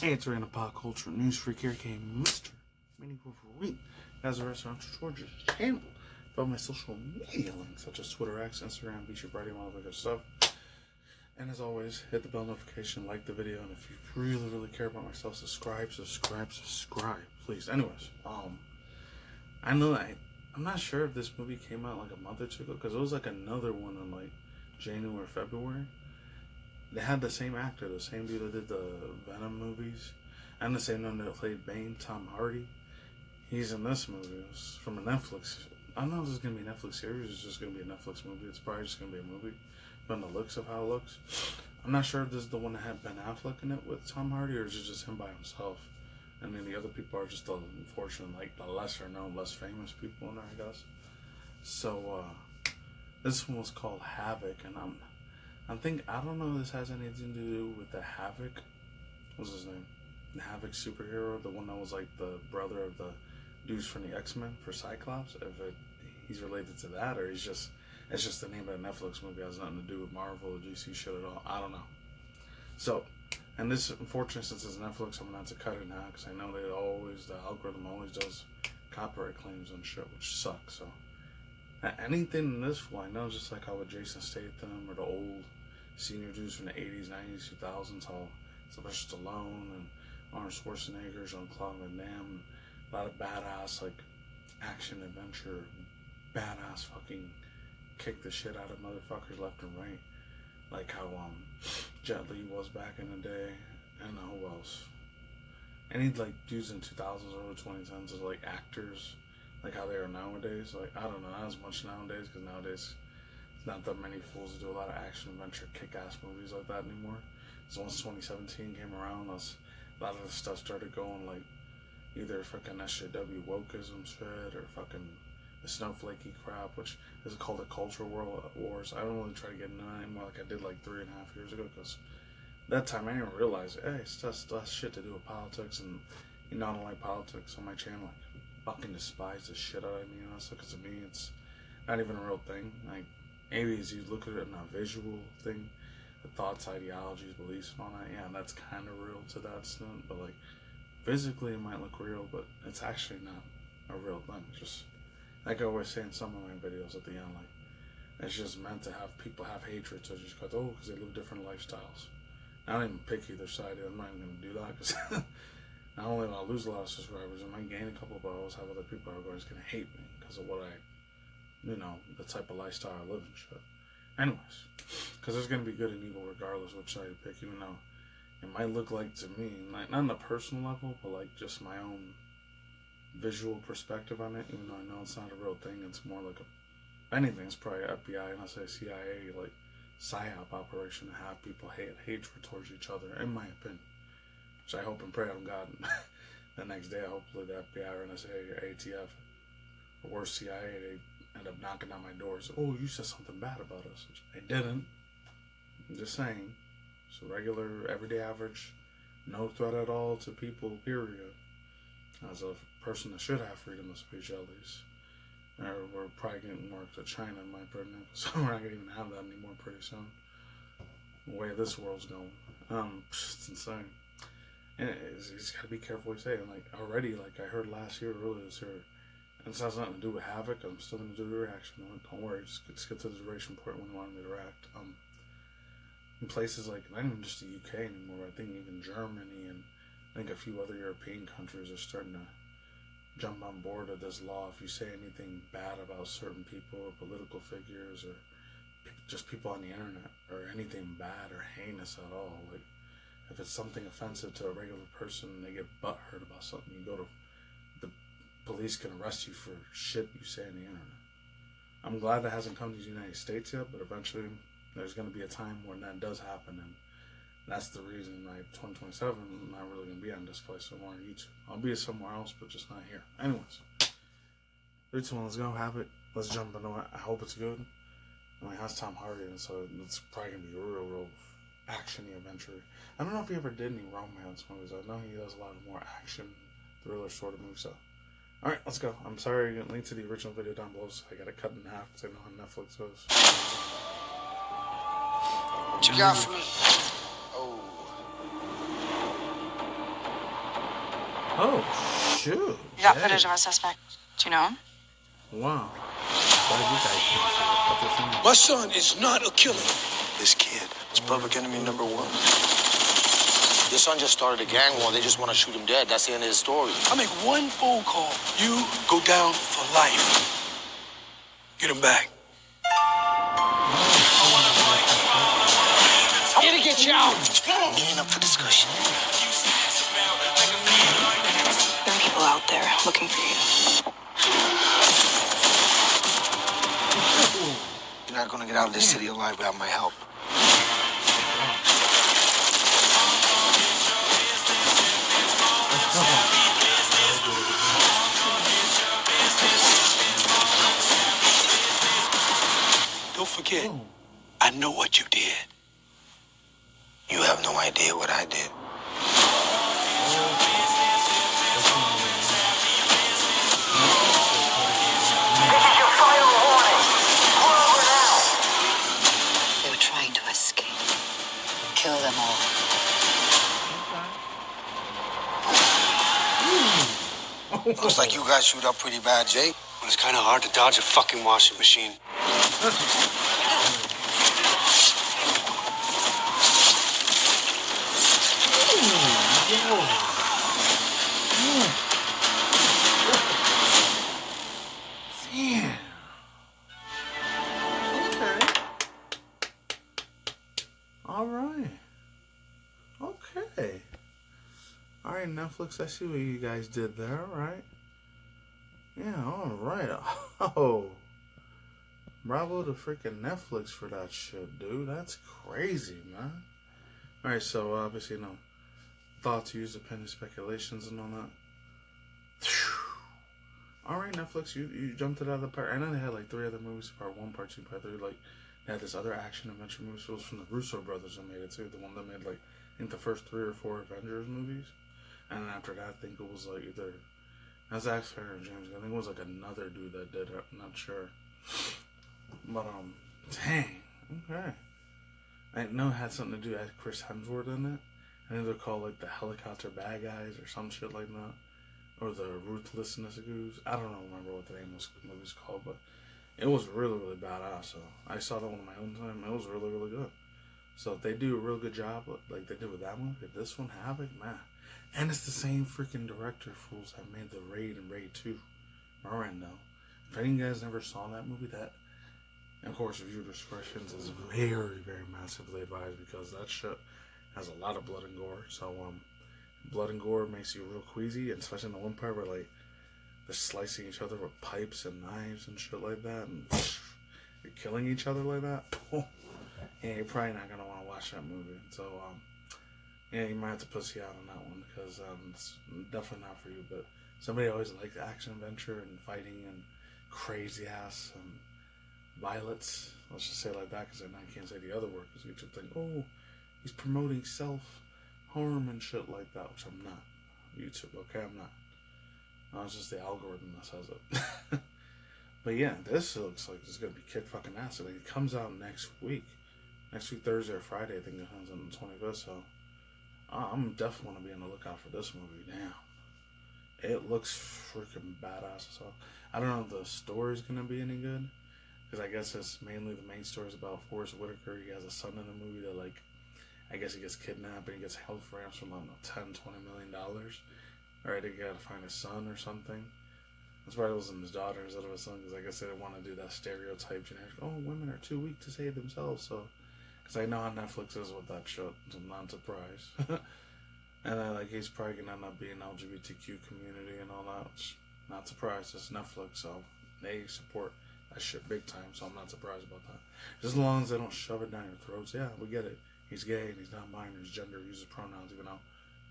Hey, it's random pop culture news freak here, aka Mr. MannyTendoWolverine. As a restaurant to Georgia's channel, follow my social media links such as Twitter, X, Instagram, Beach Friday, and all that good stuff. And as always, hit the bell notification, like the video, and if you really care about myself, subscribe, please. Anyways, I know I'm not sure if this movie came out like a month or two ago, because it was like another one in like January or February. They had the same actor, the same dude that did the Venom movies, and the same one that played Bane, Tom Hardy. He's in this movie. It's from a Netflix. I don't know if this is going to be a Netflix series or it's just going to be a Netflix movie. It's probably just going to be a movie, from the looks of how it looks. I'm not sure if this is the one that had Ben Affleck in it with Tom Hardy, or is it just him by himself? And then the other people are just the unfortunate, like the lesser known, less famous people in there, I guess. So, this one was called Havoc, and I don't know if this has anything to do with the Havoc. What's his name? The Havoc superhero, the one that was like the brother of the dudes from the X-Men for Cyclops. If he's related to that, or it's just the name of a Netflix movie. It has nothing to do with Marvel or DC shit at all. I don't know. So, and this, unfortunately, since it's Netflix, I'm gonna have to cut it now because I know the algorithm always does copyright claims and shit, which sucks. So, anything in this one, I know, just like how with Jason Statham or the old senior dudes from the 80s, 90s, 2000s, how Sylvester Stallone and Arnold Schwarzenegger, Jean-Claude Van Damme, a lot of badass, like, action, adventure, badass fucking kick the shit out of motherfuckers left and right. Like how, Jet Li was back in the day, and who else? Any, like, dudes in 2000s, early 2010s, is like actors, like how they are nowadays. Like, I don't know, not as much nowadays, because nowadays, not that many fools do a lot of action, adventure, kick-ass movies like that anymore. So once 2017 came around, a lot of the stuff started going like either fucking SJW wokeism shit or fucking the snowflakey crap, which is called a culture wars. I don't really try to get into that anymore like I did like 3.5 years ago, because that time I didn't realize, hey, it's just shit to do with politics, and you know, I don't like politics on my channel. I fucking despise the shit out of me, honestly, because to me it's not even a real thing. Like, maybe as you look at it in a visual thing, the thoughts, ideologies, beliefs, and all that, yeah, that's kind of real to that extent, but like, physically it might look real, but it's actually not a real thing. It's just, like I always say in some of my videos at the end, like, it's just meant to have people have hatred, so just because they live different lifestyles. I don't even pick either side. I'm not even going to do that, because not only will I lose a lot of subscribers, I might gain a couple, but I also have other people who are going to hate me because of what the type of lifestyle I live and shit. Anyways, because there's going to be good and evil regardless which side you pick, even though it might look like, to me, like, not on a personal level, but like just my own visual perspective on it, even though I know it's not a real thing. It's more like anything, it's probably FBI, and I say CIA, like psyop operation to have people hatred towards each other, in my opinion. Which I hope and pray on God the next day, hopefully the FBI or NSA or ATF or worse, CIA, they end up knocking on my doors. Oh, you said something bad about us. Which I didn't. I'm just saying. It's a regular, everyday average, no threat at all to people, period. As a person that should have freedom of speech, at least. We're probably getting more to China, in my opinion, so we're not going to even have that anymore pretty soon. The way this world's going. It's insane. And it's got to be careful what you say. And like, already, like I heard earlier this year, and this has nothing to do with Havoc. I'm still going to do the reaction. Don't worry, just get to the duration point when you want me to react. In places like, not even just the UK anymore, I think even Germany and I think a few other European countries are starting to jump on board with this law. If you say anything bad about certain people or political figures or just people on the internet or anything bad or heinous at all, like if it's something offensive to a regular person and they get butthurt about something, the police can arrest you for shit you say on the internet. I'm glad that hasn't come to the United States yet, but eventually there's going to be a time when that does happen, and that's the reason, like, 2027, I'm not really going to be on this place anymore on YouTube. I'll be somewhere else, but just not here. Anyways, 3, 2, 1, let's go. Have it. Let's jump into it. I hope it's good. I mean, it has Tom Hardy, and so it's probably going to be real action-y adventure. I don't know if he ever did any romance movies. I know he does a lot of more action, thriller sort of movies. So, alright, let's go. I'm sorry, link to the original video down below, so I got to cut it in half because I know how Netflix goes. What you got for me? Oh. Oh, shoot. We got footage of our suspect. Do you know him? Wow. Glad you guys came through. My son is not a killer. This kid is public enemy number 1. Your son just started a gang war. They just want to shoot him dead. That's the end of his story. I make one phone call. You go down for life. Get him back. I'm gonna get you out. Getting up for discussion. There are people out there looking for you. You're not gonna get out of this city alive without my help. Don't forget, I know what you did. You have no idea what I did. They were trying to escape. Kill them all. Looks like you guys shoot up pretty bad, Jay. Well, it's kind of hard to dodge a fucking washing machine. Damn. Okay. All right. Okay. All right, Netflix. I see what you guys did there. All right. Yeah. All right. Oh. Bravo to freaking Netflix for that shit, dude. That's crazy, man. All right. So obviously, thoughts, views, opinions, speculations, and all that. All right, Netflix, you jumped it out of the park. I know they had like 3 other movies, part 1, part 2, part 3. Like, they had this other action adventure movie. So it was from the Russo brothers that made it too. The one that made like, I think the first 3 or 4 Avengers movies. And then after that, I think it was like either, that's actually or James. I think it was like another dude that did it. I'm not sure. But dang, okay. I know it had something to do with Chris Hemsworth in it. I think they're called like the Helicopter Bad Guys or some shit like that. Or the Ruthlessness Goose. I don't remember what the name of the movie's called, but it was really, really badass. So I saw that one on my own time. It was really, really good. So if they do a real good job, like they did with that one, if this one, Havoc, man. And it's the same freaking director, fools, that made The Raid and Raid 2. Morendo. If any of you guys never saw that movie, that, and of course, viewer discretions is very, very massively advised because that shit has a lot of blood and gore. So, blood and gore makes you real queasy, and especially in the one part where, like, they're slicing each other with pipes and knives and shit like that, and you're killing each other like that. Yeah, you're probably not gonna want to watch that movie. So, yeah, you might have to pussy out on that one because it's definitely not for you. But somebody always likes action adventure and fighting and crazy ass violence. Let's just say it like that because then I can't say the other word because YouTube think, oh, he's promoting self-harm and shit like that, which I'm not. YouTube, okay? I'm not. It's just the algorithm that says it. But yeah, this looks like it's gonna be kick fucking ass. I mean, it comes out next week. Next week, Thursday or Friday, I think it comes on the 25th, so I'm definitely going to be on the lookout for this movie. Damn. It looks freaking badass. So I don't know if the story's going to be any good, because I guess it's mainly the main story is about Forrest Whitiker. He has a son in the movie that, like, I guess he gets kidnapped and he gets held for ransom for, I don't know, $10, $20 million. Alright, they got to find his son or something. That's why it wasn't his daughter instead of his son, because I guess they didn't want to do that stereotype generic, oh, women are too weak to save themselves, so... Because I know how Netflix is with that shit, so I'm not surprised. And then, like, he's probably going to end up being LGBTQ community and all that, which, not surprised, it's Netflix, so they support that shit big time, so I'm not surprised about that. Just as long as they don't shove it down your throats, yeah, we get it. He's gay and he's not binary, his gender, uses pronouns, even though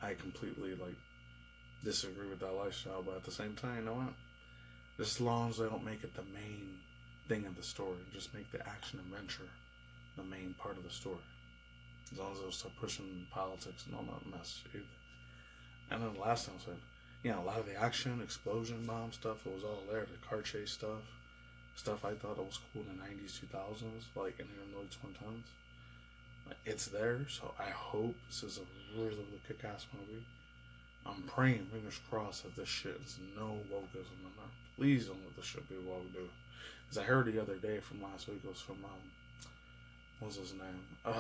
I completely, like, disagree with that lifestyle, but at the same time, you know what? Just as long as they don't make it the main thing of the story, just make the action adventure the main part of the story. As long as they'll start pushing politics and all that mess either. And then the last thing I said, you know, a lot of the action, explosion bomb stuff, it was all there. The car chase stuff I thought it was cool in the 90s, 2000s, like in the early 2010s. It's there, so I hope this is a really, really kick-ass movie. I'm praying, fingers crossed, that this shit is no wokeism in there. Please don't let this shit be woke, dude. Because I heard the other day from last week, it was from, what was his name?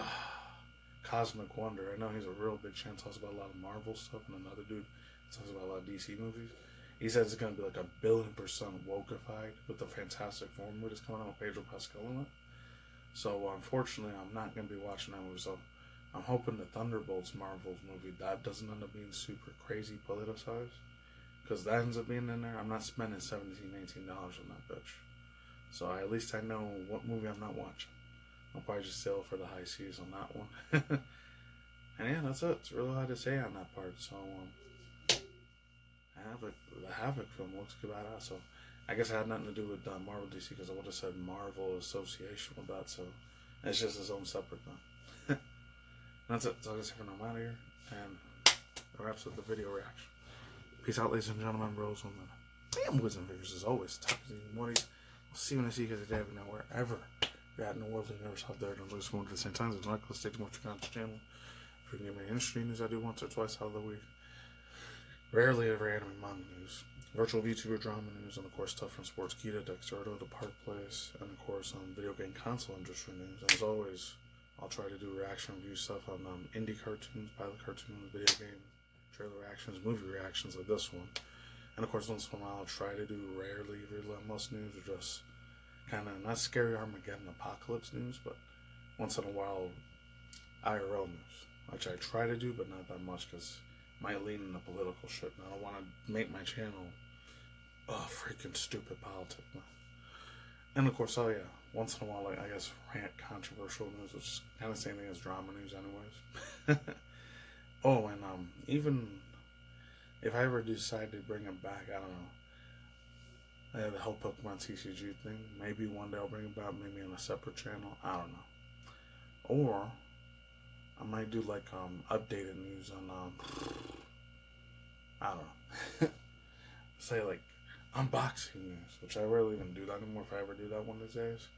Cosmic Wonder. I know he's a real big fan, talks about a lot of Marvel stuff, and another dude talks about a lot of DC movies. He says it's going to be like 1,000,000,000% wokeified with the Fantastic Four movie that's coming out with Pedro Pascal in it. So, unfortunately, I'm not going to be watching that movie, so I'm hoping the Thunderbolts Marvel's movie, that doesn't end up being super crazy politicized. Because that ends up being in there. I'm not spending $17, $18 on that bitch. So at least I know what movie I'm not watching. I'll probably just settle for the high seas on that one. And yeah, that's it. It's really hard to say on that part. So, the Havoc film looks good badass. So I guess it had nothing to do with Marvel DC, because I would have said Marvel Association with that. So it's just its own separate thing. That's it. That's all I got to say for now. I'm out of here. And that wraps up the video reaction. Peace out, ladies and gentlemen, bros, women. Damn, boys and figures, as always. Top of the mornings. I'll see you when I see you guys today, but now wherever you're at in the world, you never stop there. Don't lose one at the same time. It's not going to stay too much on the channel. If you can give me industry news, I do once or twice out of the week. Rarely ever anime manga news. Virtual VTuber drama news, and of course stuff from Sports Kita, Dexerto, The Park Place, and of course video game console industry news. And as always, I'll try to do reaction review stuff on indie cartoons, pilot cartoons, video game, trailer reactions, movie reactions like this one. And of course, once in a while, I'll try to do rarely relentless news, or just kind of, not scary Armageddon apocalypse news, but once in a while, IRL news, which I try to do, but not that much, because it might lean into political shit, and I don't want to make my channel freaking stupid politics. And of course, oh yeah, once in a while, like, I guess, rant controversial news, which is kind of the same thing as drama news anyways. Oh, and even if I ever decide to bring it back, I don't know, I have the whole Pokemon TCG thing, maybe one day I'll bring it back, maybe on a separate channel, I don't know. Or I might do like updated news on I don't know, say like unboxing news, which I rarely even do that anymore. If I ever do that one of these days,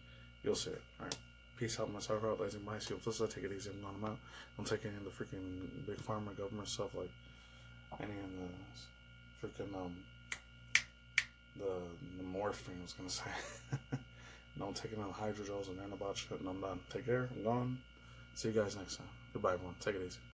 you'll see it. Alright, peace out, myself out, lazy mice. You'll just take it easy. I'm out. I'm taking in the freaking big pharma government stuff, like any of the freaking the morphine, I was gonna say. No, I'm taking on hydrogels and nanobot shit, and I'm done. Take care. I'm gone. See you guys next time. Goodbye, everyone. Take it easy.